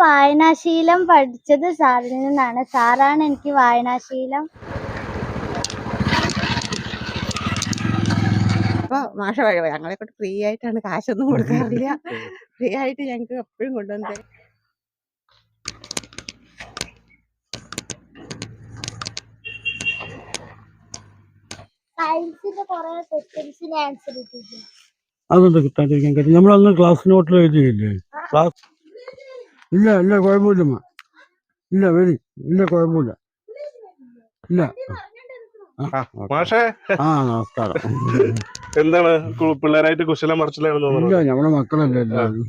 വായനാശീലം പഠിച്ചത് സാറിൽ നിന്നാണ്. സാറാണ് എനിക്ക് വായനാശീലം. അപ്പൊ മാഷ ഞങ്ങളെ കൊണ്ട് ഫ്രീ ആയിട്ടാണ്, കാശൊന്നും കൊടുക്കാറില്ല. ഫ്രീ ആയിട്ട് ഞങ്ങൾക്ക് എപ്പോഴും കൊണ്ടുവന്നത്. അതെന്താ കിട്ടാണ്ടിരിക്കാൻ കാര്യം? നമ്മളന്ന് ക്ലാസ് നോട്ടിൽ എഴുതിയില്ലേ? ക്ലാസ് ഇല്ല ഇല്ല കുഴപ്പമില്ലമ്മ. ഇല്ല വരി ഇല്ല കുഴപ്പമില്ല. ഇല്ല. മാഷേ ആ നമസ്കാരം. എന്താണ് പിള്ളേരായിട്ട് കുശലം മറിച്ചിലാണെന്ന് ഇല്ല തോന്നുന്നു. നമ്മുടെ മക്കളല്ലേ എല്ലാവരും.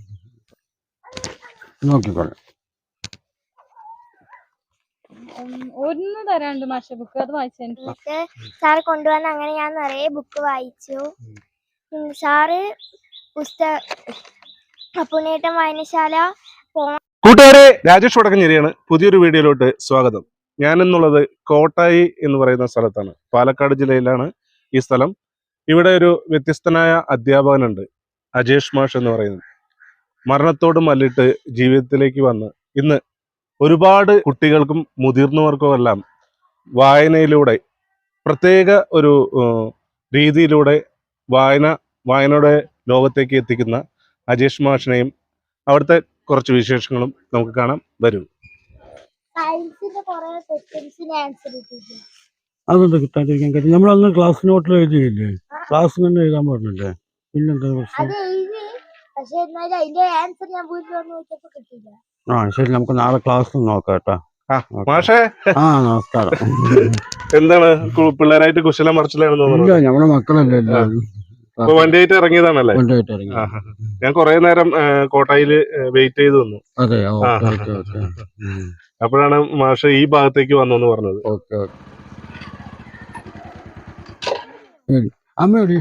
നോക്കിക്കോളെ. ഒന്ന് തരാണ്ട് മാഷ ബുക്ക്, അത് വായിച്ചു. സാറ് കൊണ്ടുവന്ന അങ്ങനെ ഞാൻ നിറയെ ബുക്ക് വായിച്ചു. സാറ് പുണ്യേട്ടൻ വായനശാല. കൂട്ടുകാരെ, രാജേഷ് വടക്കഞ്ചേരിയാണ്. പുതിയൊരു വീഡിയോയിലോട്ട് സ്വാഗതം. ഞാനെന്നുള്ളത് കോട്ടായി എന്ന് പറയുന്ന സ്ഥലത്താണ്. പാലക്കാട് ജില്ലയിലാണ് ഈ സ്ഥലം. ഇവിടെ ഒരു വ്യത്യസ്തനായ അധ്യാപകനുണ്ട്, അജേഷ് മാഷ് എന്ന് പറയുന്നത്. മരണത്തോട് മല്ലിട്ട് ജീവിതത്തിലേക്ക് വന്ന് ഇന്ന് ഒരുപാട് കുട്ടികൾക്കും മുതിർന്നവർക്കും എല്ലാം വായനയിലൂടെ, പ്രത്യേക ഒരു രീതിയിലൂടെ വായനയുടെ ലോകത്തേക്ക് എത്തിക്കുന്ന അജേഷ് മാഷിനെയും അവിടുത്തെ കുറച്ച് വിശേഷങ്ങളും നമുക്ക് കാണാം. വരൂ. അതെന്താ കിട്ടാണ്ടിരിക്കാൻ കാര്യം? നമ്മളന്ന് ക്ലാസ് നോട്ടിൽ എഴുതിയില്ലേ? ക്ലാസ് തന്നെ എഴുതാൻ പറഞ്ഞില്ലേ? പിന്നെന്താ പ്രശ്നം? ആ ശരി, നമുക്ക് നാളെ ക്ലാസ് നോക്കാം കേട്ടോ. മാഷേ ആ നമസ്കാരം. എന്താണ് പിള്ളേരായിട്ട് കുശലം മറിച്ചിലാണെന്ന് ഇല്ല തോന്നുന്നു. നമ്മുടെ മക്കളല്ലേ എല്ലാവരും. ഇപ്പൊ വണ്ടിയായിട്ട് ഇറങ്ങിയതാണല്ലേ? കൊണ്ടുപോയിട്ട് ഇറങ്ങി. ഞാൻ കുറെ നേരം കോട്ടായില് വെയിറ്റ് ചെയ്ത് വന്നു. അതെ ആ, ഓക്കെ ഓക്കെ ഓക്കെ. അപ്പോഴാണ് മാഷ് ഈ ഭാഗത്തേക്ക് വന്നു പറഞ്ഞത്. Okay okay. ശരി അമ്മ എവിടെ?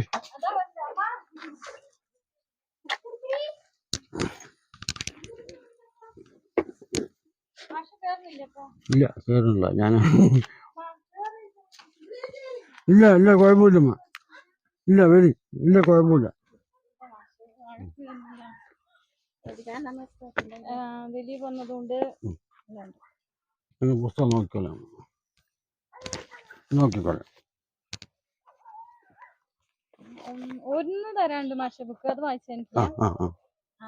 ഇല്ല കേറില്ല ഞാൻ. ഇല്ല ഇല്ല കുഴപ്പമില്ലമ്മ. ഇല്ല വരി ഇല്ല കുഴപ്പമില്ല. ദിലീപ് വന്നതുകൊണ്ട് പുസ്തകം നോക്കിക്കോളാം. നോക്കിക്കോളാം. ഒന്ന് തരാണ്ട് മാഷ ബുക്ക്, അത് വായിച്ചു. ആ ആ ആ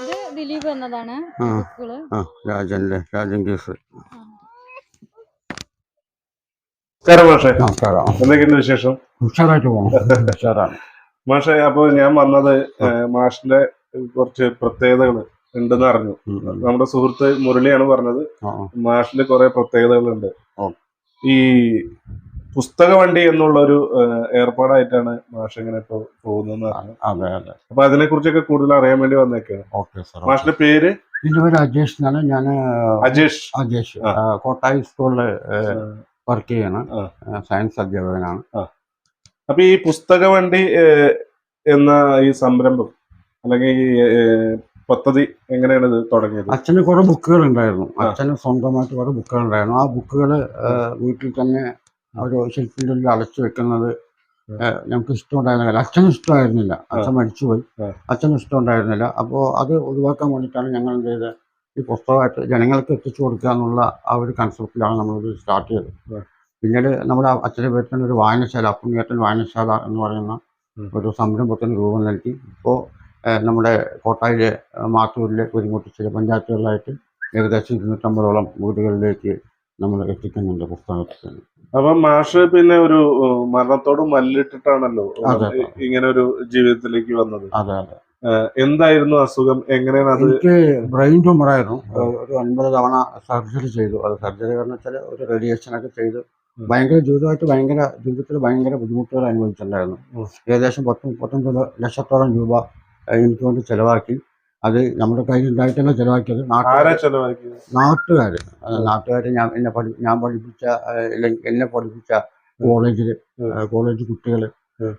ഇത് ദിലീപ് വന്നതാണ്. ആ ബുക്കുകള് ആ രാജൻ കേസ്. മാഷേ നമസ്കാരം. എന്തൊക്കെയുണ്ട് വിശേഷം? ഉഷാറായിട്ട് പോകണം. ഉഷാറാണ് മാഷേ. അപ്പൊ ഞാൻ വന്നത് മാഷിന്റെ കുറച്ച് പ്രത്യേകതകൾ ഉണ്ടെന്ന് അറിഞ്ഞു. നമ്മുടെ സുഹൃത്ത് മുരളിയാണ് പറഞ്ഞത്. മാഷിന്റെ കുറെ പ്രത്യേകതകളുണ്ട്. ഈ പുസ്തക വണ്ടി എന്നുള്ള ഒരു ഏർപ്പാടായിട്ടാണ് മാഷ് ഇങ്ങനെ ഇപ്പൊ പോകുന്നതെന്ന് പറഞ്ഞു. അതെ അതെ. അപ്പൊ അതിനെ കുറിച്ചൊക്കെ കൂടുതൽ അറിയാൻ വേണ്ടി വന്നേക്കാണ്. Okay sir. മാഷിന്റെ പേര്? എന്റെ പേര് അജേഷ് എന്നാണ്. ഞാൻ അജേഷ് കോട്ടായി സ്കൂളില് വർക്ക് ചെയ്യാണ്. സയൻസ് അധ്യാപകനാണ്. അപ്പൊ ഈ പുസ്തക വണ്ടി എന്ന ഈ സംരംഭം അല്ലെങ്കിൽ ഈ പദ്ധതി എങ്ങനെയാണ് ഇത് തുടങ്ങിയത്? അച്ഛന് കുറെ ബുക്കുകൾ ഉണ്ടായിരുന്നു. അച്ഛന് സ്വന്തമായിട്ട് കുറെ ബുക്കുകൾ ഉണ്ടായിരുന്നു. ആ ബുക്കുകൾ വീട്ടിൽ തന്നെ ഒരു ഷെൽഫിൻ്റെ ഉള്ളിൽ അടച്ചു വെക്കുന്നത് ഞങ്ങൾക്ക് ഇഷ്ടമുണ്ടായിരുന്നില്ല. അച്ഛനും ഇഷ്ടമായിരുന്നില്ല. അച്ഛൻ മരിച്ചുപോയി. അച്ഛനും ഇഷ്ടമുണ്ടായിരുന്നില്ല. അപ്പോൾ അത് ഒഴിവാക്കാൻ വേണ്ടിയിട്ടാണ് ഞങ്ങൾ എന്ത് ചെയ്തത്, ഈ പുസ്തകമായിട്ട് ജനങ്ങൾക്ക് എത്തിച്ചു കൊടുക്കുക എന്നുള്ള ആ ഒരു കൺസെപ്റ്റിലാണ് നമ്മളിത് സ്റ്റാർട്ട് ചെയ്തത്. പിന്നീട് നമ്മുടെ അച്ഛൻ്റെ പേരിൽ തന്നെ ഒരു വായനശാല, പുണ്യേട്ടൻ വായനശാല എന്ന് പറയുന്ന ഒരു സംരംഭത്തിന് രൂപം നൽകി. ഇപ്പോൾ നമ്മുടെ കോട്ടായിലെ മാത്തൂരിലെ കുരിമുട്ടിച്ചിലെ പഞ്ചായത്തുകളിലായിട്ട് ഏകദേശം 250ഓളം വീടുകളിലേക്ക് നമ്മൾ എത്തിക്കുന്നുണ്ട് പുസ്തകത്തിന്. അപ്പൊ മാഷ് പിന്നെ ഒരു മരണത്തോട് മല്ലിട്ടിട്ടാണല്ലോ ഇങ്ങനെ ഒരു ജീവിതത്തിലേക്ക് വന്നത്. അതെ അതെ. എന്തായിരുന്നു അസുഖം? എങ്ങനെയാണ് അത്? എനിക്ക് ബ്രെയിൻ ട്യൂമർ ആയിരുന്നു. ഒരു 50 തവണ സർജറി ചെയ്തു. അത് സർജറി എന്ന് വെച്ചാൽ ഒരു റേഡിയേഷനൊക്കെ ചെയ്ത് ജീവിതത്തിൽ ഭയങ്കര ബുദ്ധിമുട്ടുകൾ അനുഭവിച്ചിട്ടുണ്ടായിരുന്നു. ഏകദേശം 10-35 ലക്ഷത്തോളം രൂപ എനിക്ക് വേണ്ടി ചെലവാക്കി. അത് നമ്മുടെ കയ്യിൽ ഉണ്ടായിട്ടല്ല ചെലവാക്കിയത്, നാട്ടുകാർ. ഞാൻ പഠിപ്പിച്ച കോളേജ് കുട്ടികൾ,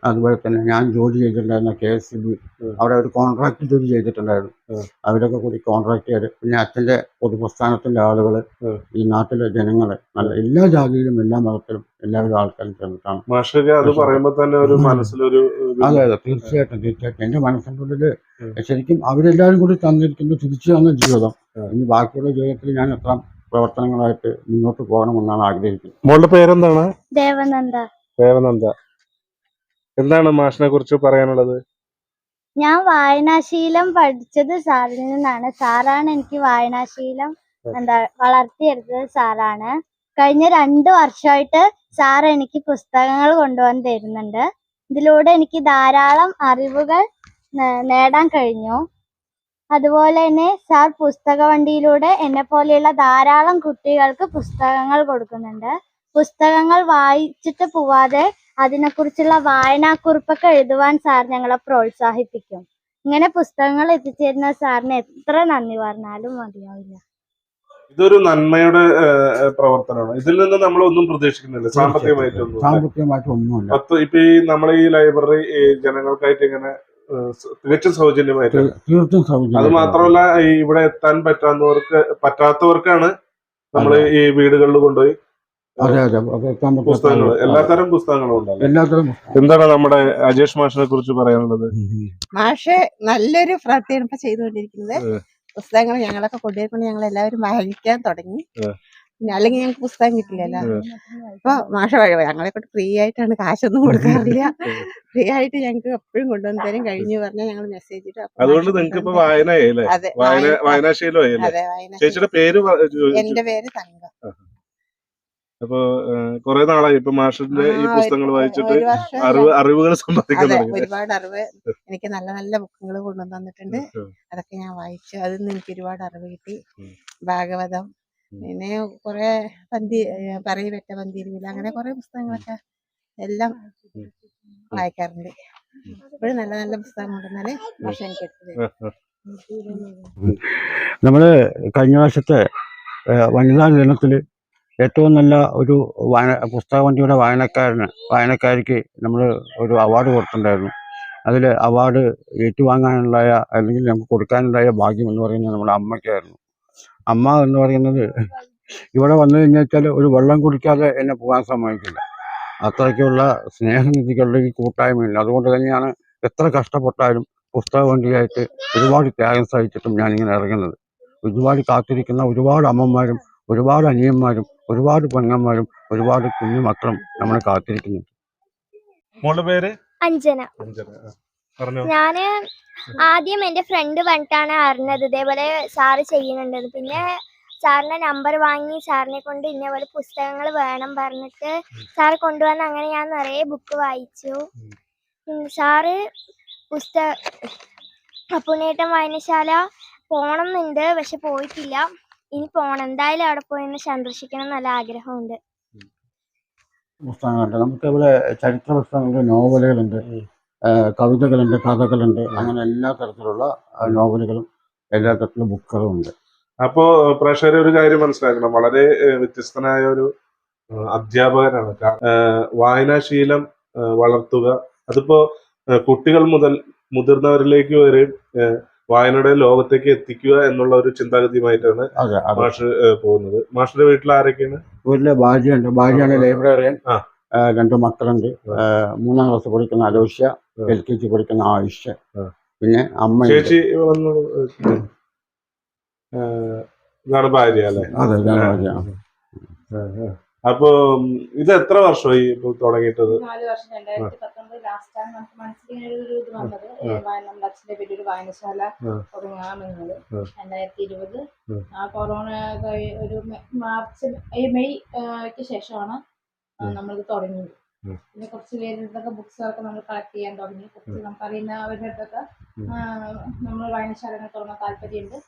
അതുപോലെ തന്നെ ഞാൻ ജോലി ചെയ്തിട്ടുണ്ടായിരുന്ന KSB അവിടെ ഒരു കോൺട്രാക്ട് ജോലി ചെയ്തിട്ടുണ്ടായിരുന്നു. അവരൊക്കെ കൂടി കോൺട്രാക്റ്റുകാർ, പിന്നെ അച്ഛൻ്റെ പൊതുപ്രസ്ഥാനത്തിൻ്റെ ആളുകൾ, ഈ നാട്ടിലെ ജനങ്ങൾ, നല്ല എല്ലാ ജാതിയിലും എല്ലാ മതത്തിലും എല്ലാവരും ആൾക്കാരും ചേർന്നിട്ടാണ്. മാഷൊക്കെ അത് പറയുമ്പോൾ തന്നെ ഒരു മനസ്സിലൊരു അതെ അതെ, തീർച്ചയായിട്ടും എൻ്റെ മനസ്സിൻ്റെ ഉള്ളിൽ ശരിക്കും അവരെല്ലാവരും കൂടി തന്നിരിക്കുന്നത് തിരിച്ചു തന്ന ജീവിതം. ഇനി ബാക്കിയുള്ള ജീവിതത്തിൽ ഞാൻ എത്ര പ്രവർത്തനങ്ങളായിട്ട് മുന്നോട്ട് പോകണമെന്നാണ് ആഗ്രഹിക്കുന്നത്. മോളുടെ പേരെന്താണ്? ദേവനന്ദ. ദേവനന്ദ. എന്താണ് മാഷിനെ കുറിച്ച് പറയാനുള്ളത്? ഞാൻ വായനാശീലം പഠിച്ചത് സാറിൽ നിന്നാണ്. സാറാണ് എനിക്ക് വായനാശീലം വളർത്തിയെടുത്തത് സാറാണ്. കഴിഞ്ഞ 2 വർഷമായിട്ട് സാർ എനിക്ക് പുസ്തകങ്ങൾ കൊണ്ടുവന്ന് തരുന്നുണ്ട്. ഇതിലൂടെ എനിക്ക് ധാരാളം അറിവുകൾ നേടാൻ കഴിഞ്ഞു. അതുപോലെ തന്നെ സാർ പുസ്തക വണ്ടിയിലൂടെ എന്നെ പോലെയുള്ള ധാരാളം കുട്ടികൾക്ക് പുസ്തകങ്ങൾ കൊടുക്കുന്നുണ്ട്. പുസ്തകങ്ങൾ വായിച്ചിട്ട് പോവാതെ അതിനെക്കുറിച്ചുള്ള വായനാക്കുറിപ്പൊക്കെ എഴുതുവാൻ സാർ ഞങ്ങളെ പ്രോത്സാഹിപ്പിക്കും. ഇങ്ങനെ പുസ്തകങ്ങൾ എത്തിച്ചേരുന്ന സാറിന് എത്ര നന്ദി പറഞ്ഞാലും മതിയാവില്ല. ഇതൊരു നന്മയുടെ പ്രവർത്തനമാണ്. ഇതിൽ നിന്ന് നമ്മൾ ഒന്നും പ്രതീക്ഷിക്കുന്നില്ല സാമ്പത്തികമായിട്ടൊന്നുമില്ല. ഇപ്പൊ ഈ നമ്മളെ ഈ ലൈബ്രറി ജനങ്ങൾക്കായിട്ട് ഇങ്ങനെ തികച്ചും സൗജന്യമായിട്ട്, അത് മാത്രമല്ല ഇവിടെ എത്താൻ പറ്റാത്തവർക്കാണ് നമ്മൾ ഈ വീടുകളിൽ കൊണ്ടുപോയി പുസ്തകങ്ങൾ, എല്ലാത്തരം പുസ്തകങ്ങളും ഉണ്ടല്ലോ. എന്താണ് നമ്മുടെ അജേഷ് മാഷിനെ കുറിച്ച് പറയാനുള്ളത്? മാഷ് നല്ലൊരു പ്രവർത്തനം ഇപ്പൊ ചെയ്തുകൊണ്ടിരിക്കുന്നത്. പുസ്തകങ്ങൾ ഞങ്ങളൊക്കെ കൊണ്ടുപോയിക്കൊണ്ട് ഞങ്ങൾ എല്ലാവരും വായിക്കാൻ തുടങ്ങി. പിന്നെ അല്ലെങ്കിൽ ഞങ്ങൾക്ക് പുസ്തകം കിട്ടില്ലല്ലോ. അപ്പൊ മാഷ് ഞങ്ങളെ കൊണ്ട് ഫ്രീ ആയിട്ടാണ്, കാശൊന്നും കൊടുക്കാറില്ല. ഫ്രീ ആയിട്ട് ഞങ്ങൾക്ക് എപ്പോഴും കൊണ്ടുവന്ന് തരും. കഴിഞ്ഞു പറഞ്ഞാൽ ഞങ്ങൾ മെസ്സേജ് ഇടും. അതുകൊണ്ട് നിങ്ങൾക്ക് ഇപ്പൊ വായനയായില്ലേ? അതെ, വായനാശീലമായില്ലേ? അതെ, വായന. ചേച്ചിയുടെ പേര്? എന്റെ പേര് തങ്ക. അപ്പൊ കുറെ നാളായി ഇപ്പൊ മാഷിന്റെ ഈ പുസ്തകങ്ങൾ വായിച്ചിട്ട് അറിവുകൾ സമ്പാദിക്കാൻ ഒരുപാട് അറിവ് എനിക്ക് നല്ല നല്ല ബുക്കുകൾ കൊണ്ടുവന്ന് തന്നിട്ടുണ്ട്. അതൊക്കെ ഞാൻ വായിച്ചു. അതിൽ നിന്ന് എനിക്ക് ഒരുപാട് അറിവ് കിട്ടി. ഭാഗവതം, പിന്നെ കുറെ പറയപ്പെട്ട പന്തിരുവില്ല, അങ്ങനെ കുറെ പുസ്തകങ്ങളൊക്കെ എല്ലാം വായിക്കാറുണ്ട്. ഇപ്പോഴും നല്ല നല്ല പുസ്തകം കൊണ്ടുവന്നാല് മാഷ് എനിക്ക് എടുത്തത്. നമ്മള് കഴിഞ്ഞ വർഷത്തെ വനിതാ ദിനത്തില് ഏറ്റവും നല്ല ഒരു പുസ്തക വണ്ടിയുടെ വായനക്കാരിക്ക് നമ്മൾ ഒരു അവാർഡ് കൊടുത്തിട്ടുണ്ടായിരുന്നു. അതിൽ അവാർഡ് ഏറ്റുവാങ്ങാനുണ്ടായ അല്ലെങ്കിൽ നമുക്ക് കൊടുക്കാനുണ്ടായ ഭാഗ്യം എന്ന് പറയുന്നത് നമ്മുടെ അമ്മയ്ക്കായിരുന്നു. അമ്മ എന്ന് പറയുന്നത് ഇവിടെ വന്നു കഴിഞ്ഞാൽ ഒരു വെള്ളം കുടിക്കാതെ എന്നെ പോകാൻ സമ്മതിക്കില്ല. അത്രയ്ക്കുള്ള സ്നേഹനിധികളുടെ ഈ കൂട്ടായ്മയില്ല. അതുകൊണ്ട് തന്നെയാണ് എത്ര കഷ്ടപ്പെട്ടാലും പുസ്തക വണ്ടിയായിട്ട് ഒരുപാട് ത്യാഗം സഹിച്ചിട്ടും ഞാനിങ്ങനെ ഇറങ്ങുന്നത്. ഒരുപാട് കാത്തിരിക്കുന്ന ഒരുപാട് അമ്മമാരും ഒരുപാട് അനിയന്മാരും ഒരുപാട് പെങ്ങന്മാരും ഒരുപാട് കുഞ്ഞു മക്കളും നമ്മളെ കാത്തിരിക്കുന്നുണ്ട്. മോളുടെ പേര്? അഞ്ജന. ഞാന് ആദ്യം എന്റെ ഫ്രണ്ട് പറഞ്ഞിട്ടാണ് അറിഞ്ഞത് ഇതേപോലെ സാറ് ചെയ്യുന്നുണ്ടെന്ന്. പിന്നെ സാറിന്റെ നമ്പർ വാങ്ങി സാറിനെ കൊണ്ട് ഇന്നേപോലെ പുസ്തകങ്ങൾ വേണം പറഞ്ഞിട്ട് സാറ് കൊണ്ടുവന്ന് അങ്ങനെ ഞാൻ നിറയെ ബുക്ക് വായിച്ചു. സാറ് അപ്പുണ്ണേട്ടൻ വായനശാല പോണം എന്നുണ്ട്, പക്ഷെ പോയിട്ടില്ല. ഇനി പോണം, എന്തായാലും അവിടെ പോയി സന്ദർശിക്കണം നല്ല ആഗ്രഹമുണ്ട്. പുസ്തകങ്ങളുണ്ട് നമുക്കിവിടെ, ചരിത്ര പുസ്തകങ്ങളുണ്ട്, നോവലുകളുണ്ട്, കവിതകളുണ്ട്, കഥകളുണ്ട്, അങ്ങനെ എല്ലാ തരത്തിലുള്ള നോവലുകളും എല്ലാ തരത്തിലുള്ള ബുക്കുകളും ഉണ്ട്. അപ്പോ പ്രേക്ഷകരെ ഒരു കാര്യം മനസ്സിലാക്കണം, വളരെ വ്യത്യസ്തനായ ഒരു അധ്യാപകനാണ്. വായനാശീലം വളർത്തുക, അതിപ്പോ കുട്ടികൾ മുതൽ മുതിർന്നവരിലേക്ക് വരെ വായനയുടെ ലോകത്തേക്ക് എത്തിക്കുക എന്നുള്ള ഒരു ചിന്താഗതിയുമായിട്ടാണ് മാഷ് പോകുന്നത്. മാഷിന്റെ വീട്ടിൽ ആരൊക്കെയാണ്? വീട്ടിലെ ഭാര്യയാണ് ലൈബ്രറിയൻ, 2 മക്കളുണ്ട്. 3ാം ക്ലാസ് പഠിക്കുന്ന അലോഷ്യ, LKG പഠിക്കുന്ന ആയുഷ്, പിന്നെ അമ്മ. ചേച്ചി വന്നു, ഇതാണ് ഭാര്യ അല്ലേ? അതെ, ഭാര്യ. അപ്പൊ ഇത് എത്ര വർഷമായി തുടങ്ങിയിട്ടത്? 4 വർഷം. 2019 ലാസ്റ്റാണ് നമുക്ക് മനസ്സിലിങ്ങനെ ഒരു ഇത് വന്നത്. നമ്മുടെ അച്ഛന്റെ പേര് ഒരു വായനശാല തുടങ്ങാമെന്നത്. 2020 ആ കൊറോണ ഒരു മെയ്ക്ക് ശേഷമാണ് നമ്മളിത് തുടങ്ങിയത്. പിന്നെ കുറച്ച് പേരുടെ ബുക്സുകളൊക്കെ നമ്മൾ കളക്ട് ചെയ്യാൻ തുടങ്ങി. കുറച്ച് നമുക്കറിയുന്നവരുടെ അടുത്തൊക്കെ നമ്മൾ വായനശാലകൾ തുടങ്ങാൻ താല്പര്യമുണ്ട്.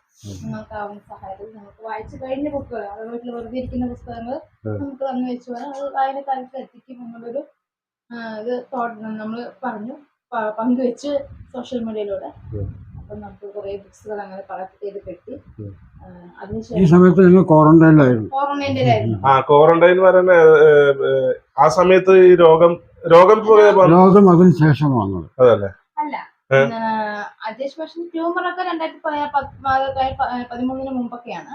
നിങ്ങൾക്കാവുന്ന സഹായത്തിൽ നമുക്ക് വായിച്ചു കഴിഞ്ഞ ബുക്കുകൾ, അത് വീട്ടിൽ വെറുതെ ഇരിക്കുന്ന പുസ്തകങ്ങൾ നമുക്ക് തന്നു വെച്ച് വേണം അത് വായനക്കാർക്ക് എത്തിക്കും എന്നുള്ളൊരു ഇത് നമ്മൾ പങ്കുവെച്ച് സോഷ്യൽ മീഡിയയിലൂടെ. അപ്പം നമുക്ക് കുറേ ബുക്സുകൾ അങ്ങനെ കളക്ട് ചെയ്ത് കിട്ടി. ഈ സമയത്ത് നിങ്ങൾ ക്വാറന്റൈനിലായിരുന്നു? ക്വാറന്റൈനിലായിരുന്നു. ക്വാറന്റൈൻ പറയുന്ന ആ സമയത്ത് ഈ രോഗം രോഗം രോഗം അതിന് ശേഷം വന്നത്. അതല്ലേ? അല്ല, അജേഷ് പക്ഷേ ട്യൂമറൊക്കെ 2013 മുമ്പൊക്കെയാണ്.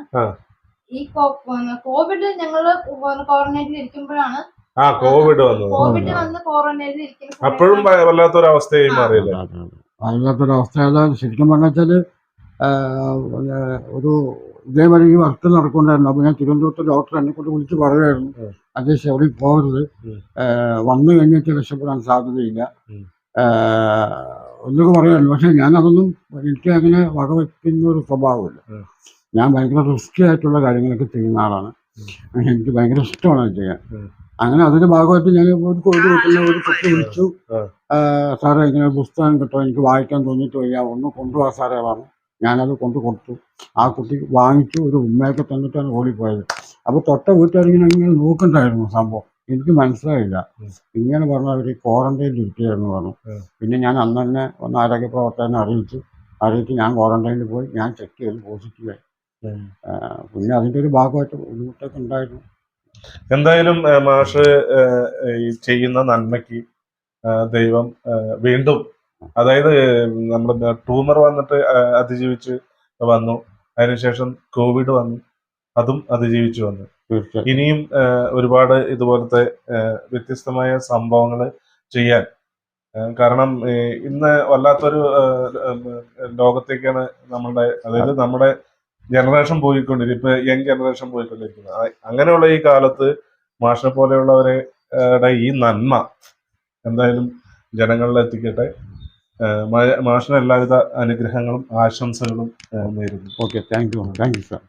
ഈ കോവിഡ് ഞങ്ങള് ക്വാറന്റൈനിൽ ഇരിക്കുമ്പോഴാണ് കോവിഡ് വന്നത്. കോവിഡ് വന്ന് ക്വാറന്റൈനിൽ ഇരിക്കുന്ന അപ്പോഴും വല്ലാത്തൊരവസ്ഥയായി മാറിയില്ലേ? വല്ലാത്തൊരവസ്ഥ. അതായത് ശരിക്കും പറഞ്ഞാൽ ഒരു ഇതേപോലെ ഈ വർക്ക് നടക്കുന്നുണ്ടായിരുന്നു. അപ്പോൾ ഞാൻ തിരുവനന്തപുരത്ത് ഡോക്ടർ എന്നെ കൊണ്ട് വിളിച്ച് പറയുമായിരുന്നു, അജേഷ് എവിടെയും പോകരുത്, വന്നു കഴിഞ്ഞിട്ട് രക്ഷപ്പെടാൻ സാധ്യതയില്ല എന്നൊക്കെ പറയുമായിരുന്നു. പക്ഷെ ഞാനതൊന്നും എനിക്ക് അങ്ങനെ വകവയ്ക്കുന്ന ഒരു സ്വഭാവമില്ല. ഞാൻ ഭയങ്കര റിസ്കി ആയിട്ടുള്ള കാര്യങ്ങളൊക്കെ ചെയ്യുന്ന ആളാണ്. എനിക്ക് ഭയങ്കര ഇഷ്ടമാണ് അത് ചെയ്യാൻ. അങ്ങനെ അതിന്റെ ഭാഗമായിട്ട് ഞാൻ ഒരു കോവിഡ് കിട്ടുന്ന ഒരു കുട്ടി വിളിച്ചു, സാറേ ഇങ്ങനെ പുസ്തകം കിട്ടും, എനിക്ക് വായിക്കാൻ തോന്നിയിട്ട് വയ്യ, ഒന്ന് കൊണ്ടുപോകാ സാറേ പറഞ്ഞു. ഞാനത് കൊണ്ട് കൊടുത്തു. ആ കുട്ടി വാങ്ങിച്ചു, ഒരു ഉമ്മയൊക്കെ തന്നിട്ടാണ് ഓടിപ്പോയത്. അപ്പോൾ തൊട്ട വീട്ടുകാരിങ്ങനെ ഇങ്ങനെ നോക്കണ്ടായിരുന്നു സംഭവം. എനിക്ക് മനസ്സിലായില്ല. ഇങ്ങനെ പറഞ്ഞു അവർ ക്വാറന്റൈനിൽ ഇരിക്കുകയായിരുന്നു പറഞ്ഞു. പിന്നെ ഞാൻ അന്ന് തന്നെ ഒന്ന് ആരോഗ്യ പ്രവർത്തകനെ അറിയിച്ച് ഞാൻ ക്വാറന്റൈനിൽ പോയി. ഞാൻ ചെക്ക് ചെയ്ത് പോസിറ്റീവായി. പിന്നെ അതിൻ്റെ ഒരു ഭാഗമായിട്ട് ബുദ്ധിമുട്ടൊക്കെ ഉണ്ടായിരുന്നു. എന്തായാലും മാഷ് ഈ ചെയ്യുന്ന നന്മയ്ക്ക് ദൈവം വീണ്ടും, അതായത് നമ്മുടെ ട്യൂമർ വന്നിട്ട് അതിജീവിച്ച് വന്നു, അതിനുശേഷം കോവിഡ് വന്നു, അതും അതിജീവിച്ചു വന്നു. ഇനിയും ഒരുപാട് ഇതുപോലത്തെ വ്യത്യസ്തമായ സംഭവങ്ങൾ ചെയ്യാൻ, കാരണം ഇന്ന് വല്ലാത്തൊരു ലോകത്തേക്കാണ് അതായത് നമ്മുടെ ജനറേഷൻ പോയിക്കൊണ്ടിരിക്കും. ഇപ്പൊ യങ് ജനറേഷൻ പോയിക്കൊണ്ടിരിക്കുന്നത്. അങ്ങനെയുള്ള ഈ കാലത്ത് മാഷിനെ പോലെയുള്ളവരുടെ ഈ നന്മ എന്തായാലും ജനങ്ങളിൽ എത്തിക്കട്ടെ. മാഷിന് എല്ലാവിധ അനുഗ്രഹങ്ങളും ആശംസകളും നേരുന്നു. Okay, thank you sir.